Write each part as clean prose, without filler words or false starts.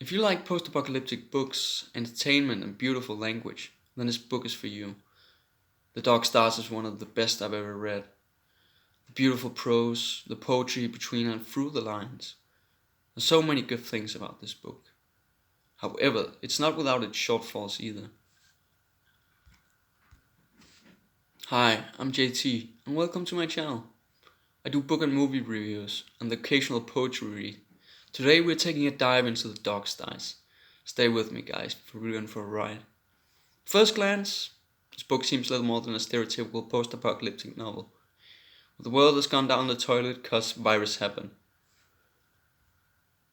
If you like post-apocalyptic books, entertainment, and beautiful language, then this book is for you. The Dark Stars is one of the best I've ever read. The beautiful prose, the poetry between and through the lines. There's so many good things about this book. However, it's not without its shortfalls either. Hi, I'm JT, and welcome to my channel. I do book and movie reviews, and the occasional poetry read. Today we're taking a dive into the Dark Stars. Stay with me guys, we're in for a ride. First glance, this book seems little more than a stereotypical post-apocalyptic novel. The world has gone down the toilet cause virus happened.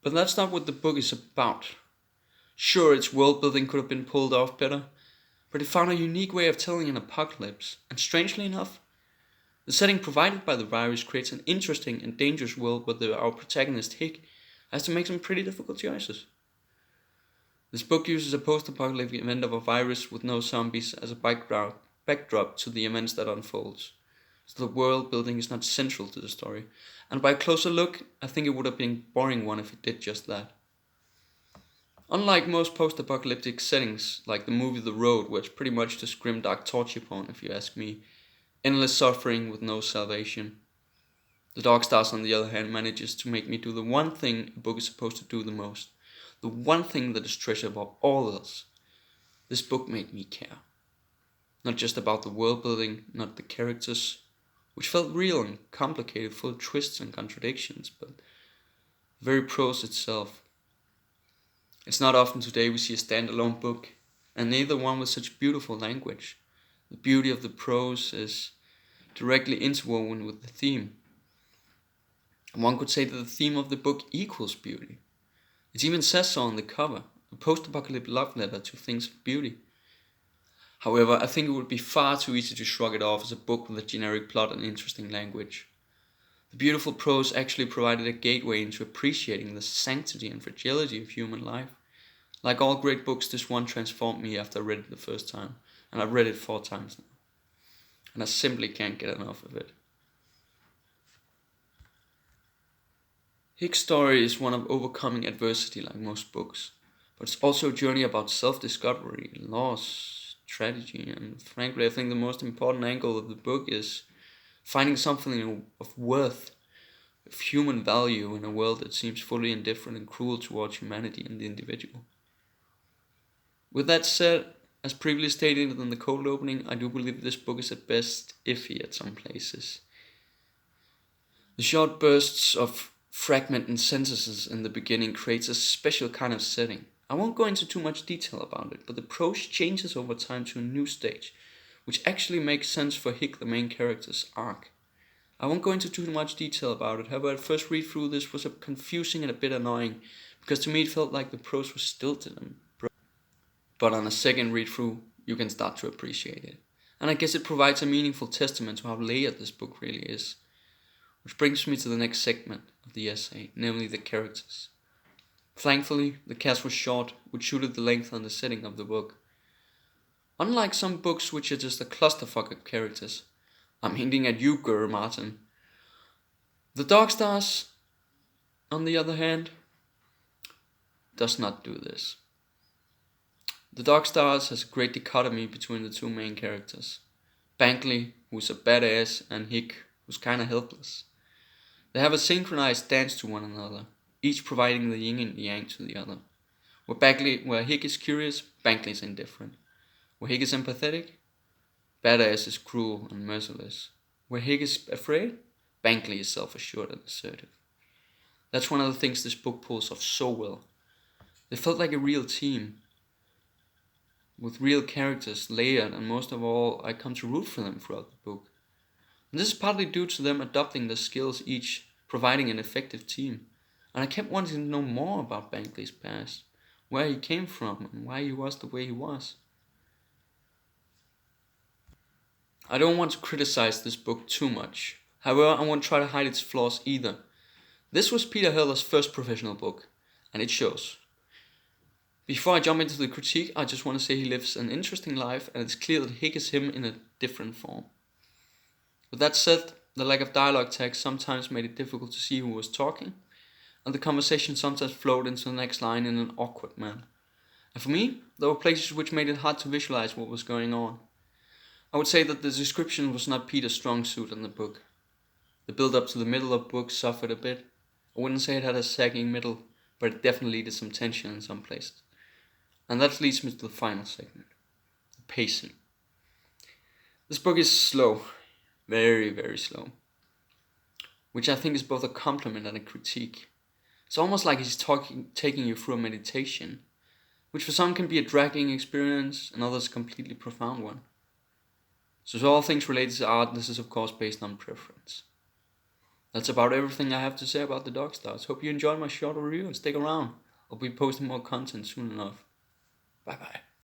But that's not what the book is about. Sure, its world building could have been pulled off better, but it found a unique way of telling an apocalypse, and strangely enough, the setting provided by the virus creates an interesting and dangerous world where our protagonist Hick has to make some pretty difficult choices. This book uses a post-apocalyptic event of a virus with no zombies as a backdrop to the events that unfolds. So the world building is not central to the story, and by a closer look, I think it would have been a boring one if it did just that. Unlike most post-apocalyptic settings, like the movie The Road, where it's pretty much just grimdark torture porn if you ask me, endless suffering with no salvation. The Dark Stars, on the other hand, manages to make me do the one thing a book is supposed to do the most. The one thing that is treasured above all else. This book made me care. Not just about the world building, not the characters, which felt real and complicated, full of twists and contradictions, but the very prose itself. It's not often today we see a standalone book, and neither one with such beautiful language. The beauty of the prose is directly interwoven with the theme. One could say that the theme of the book equals beauty. It even says so on the cover, a post-apocalyptic love letter to things of beauty. However, I think it would be far too easy to shrug it off as a book with a generic plot and interesting language. The beautiful prose actually provided a gateway into appreciating the sanctity and fragility of human life. Like all great books, this one transformed me after I read it the first time, and I've read it 4 times now. And I simply can't get enough of it. Hick's story is one of overcoming adversity like most books, but it's also a journey about self-discovery, loss, tragedy, and frankly I think the most important angle of the book is finding something of worth, of human value in a world that seems fully indifferent and cruel towards humanity and the individual. With that said, as previously stated in the cold opening, I do believe this book is at best iffy at some places. The short bursts of fragmented sentences in the beginning creates a special kind of setting. I won't go into too much detail about it, but the prose changes over time to a new stage, which actually makes sense for Hick, the main character's arc. I won't go into too much detail about it, however at first read through this was confusing and a bit annoying, because to me it felt like the prose was stilted and broken. But on a second read through, you can start to appreciate it. And I guess it provides a meaningful testament to how layered this book really is. Which brings me to the next segment of the essay, namely the characters. Thankfully, the cast was short, which suited the length and the setting of the book. Unlike some books which are just a clusterfuck of characters, I'm hinting at you, Gurr Martin. The Dark Stars, on the other hand, does not do this. The Dark Stars has a great dichotomy between the two main characters. Bankley, who's a badass, and Hick, who's kinda helpless. They have a synchronized dance to one another, each providing the yin and yang to the other. Where Hick is curious, Bankley is indifferent. Where Hick is empathetic, badass is cruel and merciless. Where Hick is afraid, Bankley is self-assured and assertive. That's one of the things this book pulls off so well. They felt like a real team, with real characters, layered, and most of all, I come to root for them throughout the book. And this is partly due to them adopting the skills, each providing an effective team. And I kept wanting to know more about Bankley's past, where he came from, and why he was the way he was. I don't want to criticize this book too much. However, I won't try to hide its flaws either. This was Peter Heller's first professional book, and it shows. Before I jump into the critique, I just want to say he lives an interesting life, and it's clear that Hick is him in a different form. With that said, the lack of dialogue tags sometimes made it difficult to see who was talking, and the conversation sometimes flowed into the next line in an awkward manner. And for me, there were places which made it hard to visualize what was going on. I would say that the description was not Peter's strong suit in the book. The build up to the middle of the book suffered a bit. I wouldn't say it had a sagging middle, but it definitely needed some tension in some places. And that leads me to the final segment, the pacing. This book is slow, very, very slow, which I think is both a compliment and a critique. It's almost like he's taking you through a meditation, which for some can be a dragging experience and others a completely profound one. So all things related to art, this is of course based on preference. That's about everything I have to say about the Dog Stars. Hope you enjoyed my short review and stick around. I'll be posting more content soon enough. Bye bye.